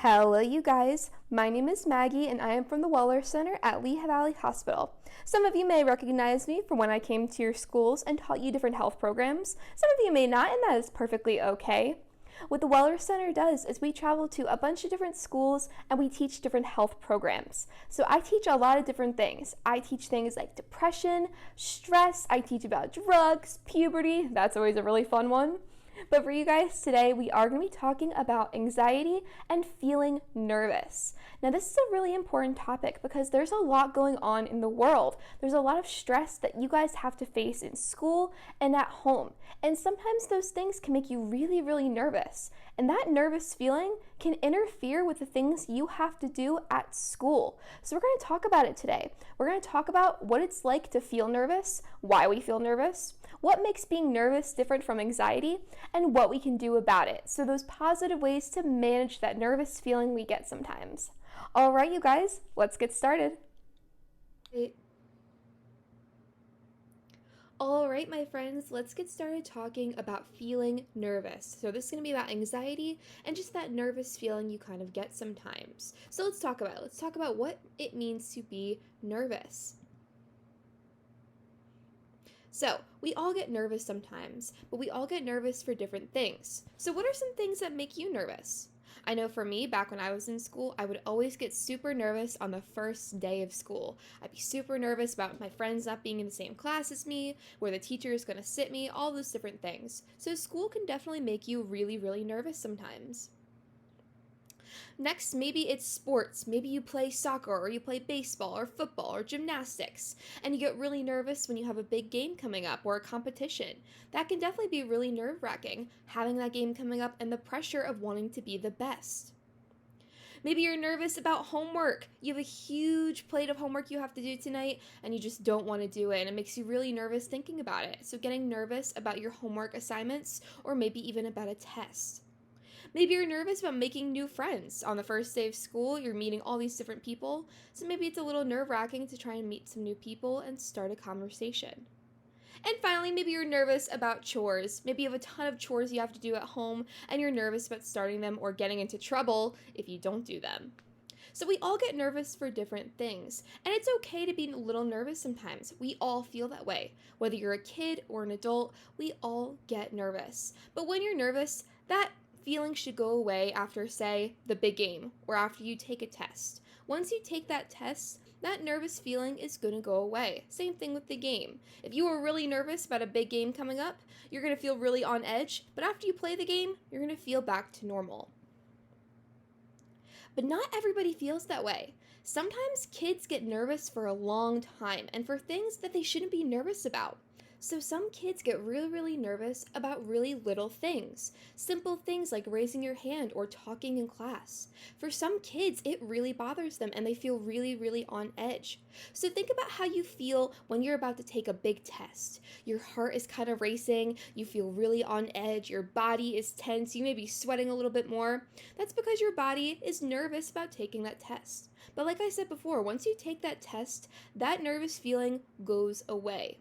Hello, you guys. My name is Maggie, and I am from the Weller Center at Lehigh Valley Hospital. Some of you may recognize me from when I came to your schools and taught you different health programs. Some of you may not, and that is perfectly okay. What the Weller Center does is we travel to a bunch of different schools and we teach different health programs. So I teach a lot of different things. I teach things like depression, stress, I teach about drugs, puberty. That's always a really fun one. But for you guys today, we are going to be talking about anxiety and feeling nervous. Now, this is a really important topic because there's a lot going on in the world. There's a lot of stress that you guys have to face in school and at home. And sometimes those things can make you really, really nervous. And that nervous feeling can interfere with the things you have to do at school. So we're going to talk about it today. We're going to talk about what it's like to feel nervous, why we feel nervous, what makes being nervous different from anxiety, and what we can do about it. So those positive ways to manage that nervous feeling we get sometimes. All right, you guys, let's get started. All right, my friends, let's get started talking about feeling nervous. So this is going to be about anxiety and just that nervous feeling you kind of get sometimes. So let's talk about it. Let's talk about what it means to be nervous. So, we all get nervous sometimes, but we all get nervous for different things. So what are some things that make you nervous? I know for me, back when I was in school, I would always get super nervous on the first day of school. I'd be super nervous about my friends not being in the same class as me, where the teacher is going to sit me, all those different things. So school can definitely make you really, really nervous sometimes. Next, maybe it's sports. Maybe you play soccer or you play baseball or football or gymnastics, and you get really nervous when you have a big game coming up or a competition. That can definitely be really nerve-wracking, having that game coming up and the pressure of wanting to be the best. Maybe you're nervous about homework. You have a huge plate of homework you have to do tonight and you just don't want to do it, and it makes you really nervous thinking about it. So getting nervous about your homework assignments or maybe even about a test. Maybe you're nervous about making new friends. On the first day of school, you're meeting all these different people, so maybe it's a little nerve-wracking to try and meet some new people and start a conversation. And finally, maybe you're nervous about chores. Maybe you have a ton of chores you have to do at home, and you're nervous about starting them or getting into trouble if you don't do them. So we all get nervous for different things, and it's okay to be a little nervous sometimes. We all feel that way. Whether you're a kid or an adult, we all get nervous. But when you're nervous, that feeling should go away after, say, the big game or after you take a test. Once you take that test, that nervous feeling is going to go away. Same thing with the game. If you were really nervous about a big game coming up, you're going to feel really on edge, but after you play the game, you're going to feel back to normal. But not everybody feels that way. Sometimes kids get nervous for a long time and for things that they shouldn't be nervous about. So some kids get really, really nervous about really little things. Simple things like raising your hand or talking in class. For some kids, it really bothers them and they feel really, really on edge. So think about how you feel when you're about to take a big test. Your heart is kind of racing, you feel really on edge, your body is tense, you may be sweating a little bit more. That's because your body is nervous about taking that test. But like I said before, once you take that test, that nervous feeling goes away.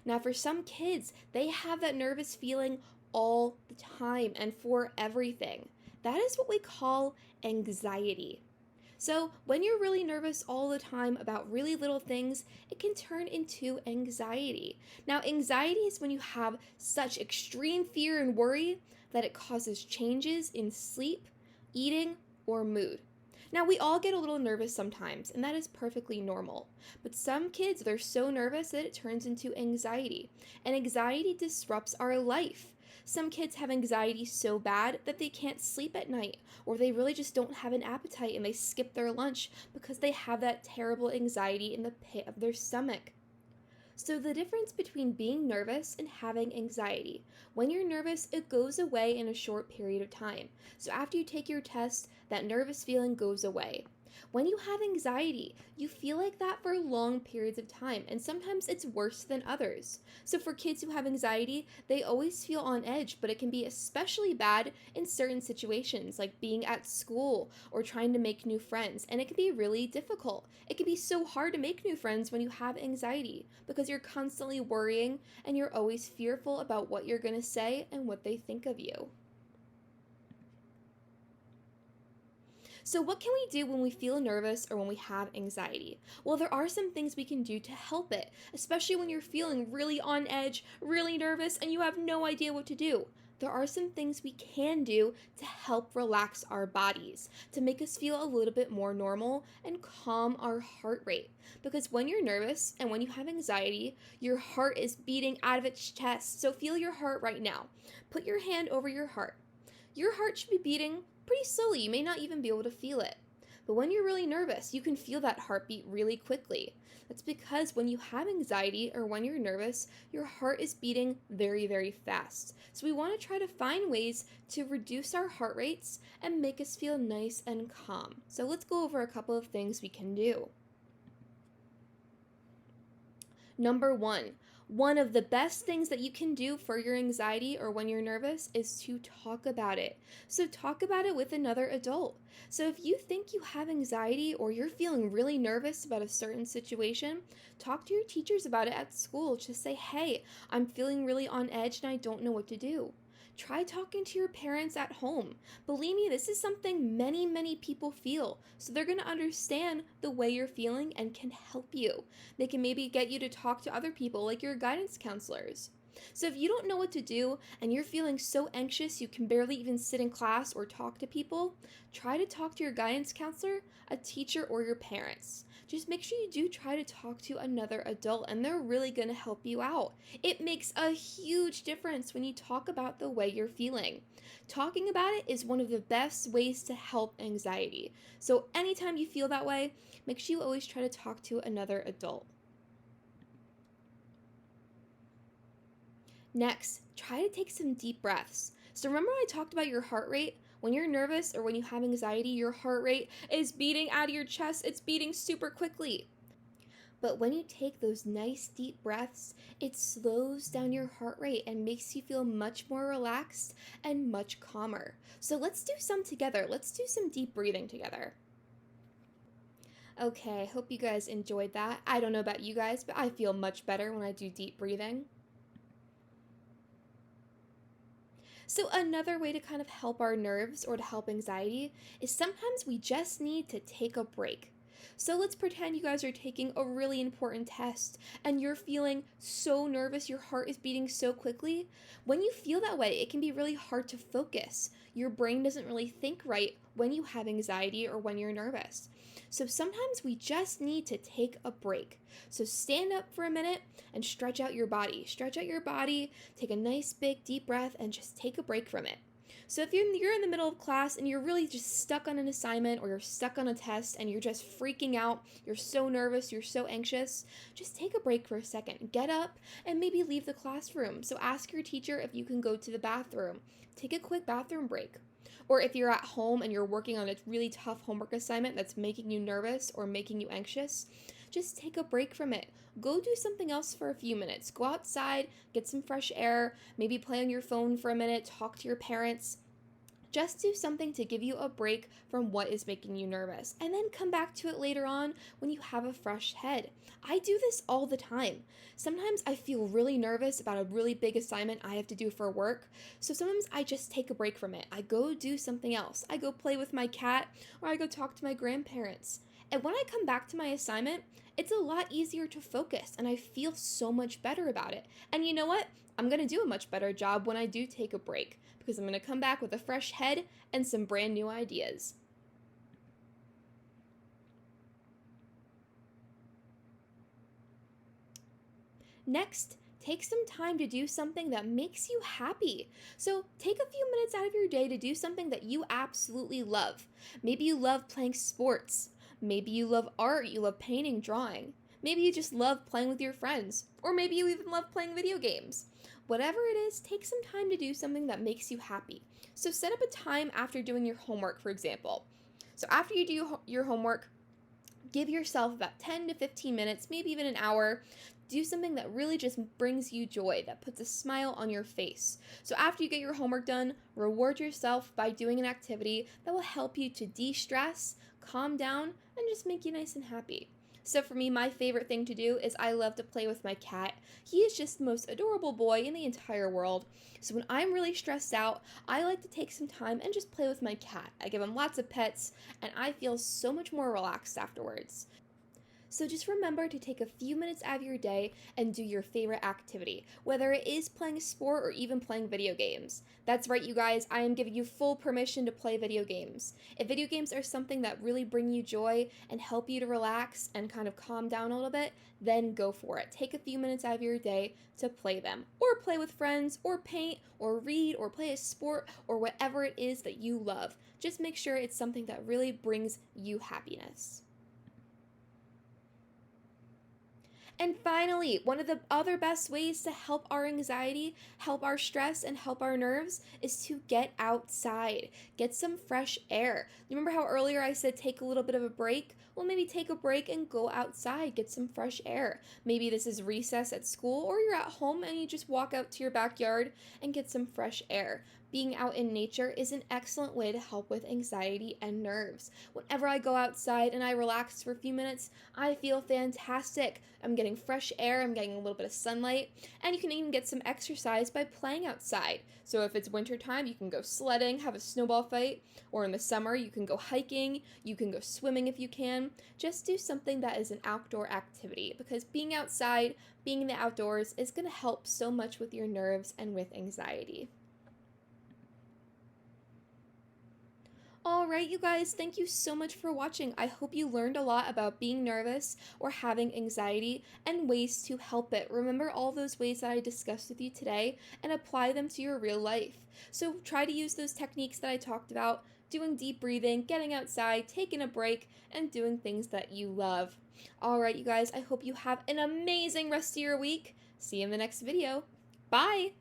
Now, for some kids, they have that nervous feeling all the time and for everything. That is what we call anxiety. So, when you're really nervous all the time about really little things, it can turn into anxiety. Now, anxiety is when you have such extreme fear and worry that it causes changes in sleep, eating, or mood. Now, we all get a little nervous sometimes, and that is perfectly normal. But some kids, they're so nervous that it turns into anxiety. And anxiety disrupts our life. Some kids have anxiety so bad that they can't sleep at night, or they really just don't have an appetite and they skip their lunch because they have that terrible anxiety in the pit of their stomach. So the difference between being nervous and having anxiety. When you're nervous, it goes away in a short period of time. So after you take your test, that nervous feeling goes away. When you have anxiety, you feel like that for long periods of time, and sometimes it's worse than others. So for kids who have anxiety, they always feel on edge, but it can be especially bad in certain situations, like being at school or trying to make new friends, and it can be really difficult. It can be so hard to make new friends when you have anxiety, because you're constantly worrying and you're always fearful about what you're going to say and what they think of you. So, what can we do when we feel nervous or when we have anxiety? Well, there are some things we can do to help it, especially when you're feeling really on edge, really nervous, and you have no idea what to do. There are some things we can do to help relax our bodies, to make us feel a little bit more normal and calm our heart rate. Because when you're nervous and when you have anxiety, your heart is beating out of its chest. So feel your heart right now. Put your hand over your heart. Your heart should be beating pretty slowly. You may not even be able to feel it. But when you're really nervous, you can feel that heartbeat really quickly. That's because when you have anxiety or when you're nervous, your heart is beating very, very fast. So we want to try to find ways to reduce our heart rates and make us feel nice and calm. So let's go over a couple of things we can do. Number one of the best things that you can do for your anxiety or when you're nervous is to talk about it. So talk about it with another adult. So if you think you have anxiety or you're feeling really nervous about a certain situation, talk to your teachers about it at school. Just say, hey, I'm feeling really on edge and I don't know what to do. Try talking to your parents at home. Believe me, this is something many, many people feel. So they're going to understand the way you're feeling and can help you. They can maybe get you to talk to other people, like your guidance counselors. So if you don't know what to do and you're feeling so anxious you can barely even sit in class or talk to people, try to talk to your guidance counselor, a teacher, or your parents. Just make sure you do try to talk to another adult and they're really going to help you out. It makes a huge difference when you talk about the way you're feeling. Talking about it is one of the best ways to help anxiety. So anytime you feel that way, make sure you always try to talk to another adult. Next, try to take some deep breaths. So remember I talked about your heart rate? When you're nervous or when you have anxiety, your heart rate is beating out of your chest. It's beating super quickly. But when you take those nice deep breaths, it slows down your heart rate and makes you feel much more relaxed and much calmer. So let's do some together. Let's do some deep breathing together. Okay, I hope you guys enjoyed that. I don't know about you guys, but I feel much better when I do deep breathing. So, another way to kind of help our nerves or to help anxiety is sometimes we just need to take a break. So, let's pretend you guys are taking a really important test and you're feeling so nervous, your heart is beating so quickly. When you feel that way, it can be really hard to focus. Your brain doesn't really think right when you have anxiety or when you're nervous. So, sometimes we just need to take a break. So, stand up for a minute and stretch out your body. Stretch out your body, take a nice big deep breath, and just take a break from it. So if you're in the middle of class and you're really just stuck on an assignment or you're stuck on a test and you're just freaking out, you're so nervous, you're so anxious, just take a break for a second. Get up and maybe leave the classroom. So ask your teacher if you can go to the bathroom. Take a quick bathroom break. Or if you're at home and you're working on a really tough homework assignment that's making you nervous or making you anxious, just take a break from it. Go do something else for a few minutes. Go outside, get some fresh air, maybe play on your phone for a minute, talk to your parents. Just do something to give you a break from what is making you nervous, and then come back to it later on when you have a fresh head. I do this all the time. Sometimes I feel really nervous about a really big assignment I have to do for work, so sometimes I just take a break from it. I go do something else. I go play with my cat, or I go talk to my grandparents. And when I come back to my assignment, it's a lot easier to focus, and I feel so much better about it. And you know what? I'm going to do a much better job when I do take a break, because I'm going to come back with a fresh head and some brand new ideas. Next, take some time to do something that makes you happy. So take a few minutes out of your day to do something that you absolutely love. Maybe you love playing sports. Maybe you love art, you love painting, drawing. Maybe you just love playing with your friends. Or maybe you even love playing video games. Whatever it is, take some time to do something that makes you happy. So set up a time after doing your homework, for example. So after you do your homework, give yourself about 10 to 15 minutes, maybe even an hour. Do something that really just brings you joy, that puts a smile on your face. So after you get your homework done, reward yourself by doing an activity that will help you to de-stress, calm down, and just make you nice and happy. So for me, my favorite thing to do is I love to play with my cat. He is just the most adorable boy in the entire world. So when I'm really stressed out, I like to take some time and just play with my cat. I give him lots of pets, and I feel so much more relaxed afterwards. So just remember to take a few minutes out of your day and do your favorite activity, whether it is playing a sport or even playing video games. That's right, you guys, I am giving you full permission to play video games. If video games are something that really bring you joy and help you to relax and kind of calm down a little bit, then go for it. Take a few minutes out of your day to play them, or play with friends, or paint, or read, or play a sport, or whatever it is that you love. Just make sure it's something that really brings you happiness. And finally, one of the other best ways to help our anxiety, help our stress, and help our nerves is to get outside. Get some fresh air. Remember how earlier I said take a little bit of a break? Well, maybe take a break and go outside, get some fresh air. Maybe this is recess at school, or you're at home and you just walk out to your backyard and get some fresh air. Being out in nature is an excellent way to help with anxiety and nerves. Whenever I go outside and I relax for a few minutes, I feel fantastic. I'm getting fresh air, I'm getting a little bit of sunlight, and you can even get some exercise by playing outside. So if it's winter time, you can go sledding, have a snowball fight, or in the summer, you can go hiking, you can go swimming if you can. Just do something that is an outdoor activity, because being outside, being in the outdoors is going to help so much with your nerves and with anxiety. Alright, you guys, thank you so much for watching. I hope you learned a lot about being nervous or having anxiety and ways to help it. Remember all those ways that I discussed with you today and apply them to your real life. So try to use those techniques that I talked about, doing deep breathing, getting outside, taking a break, and doing things that you love. Alright, you guys, I hope you have an amazing rest of your week. See you in the next video. Bye!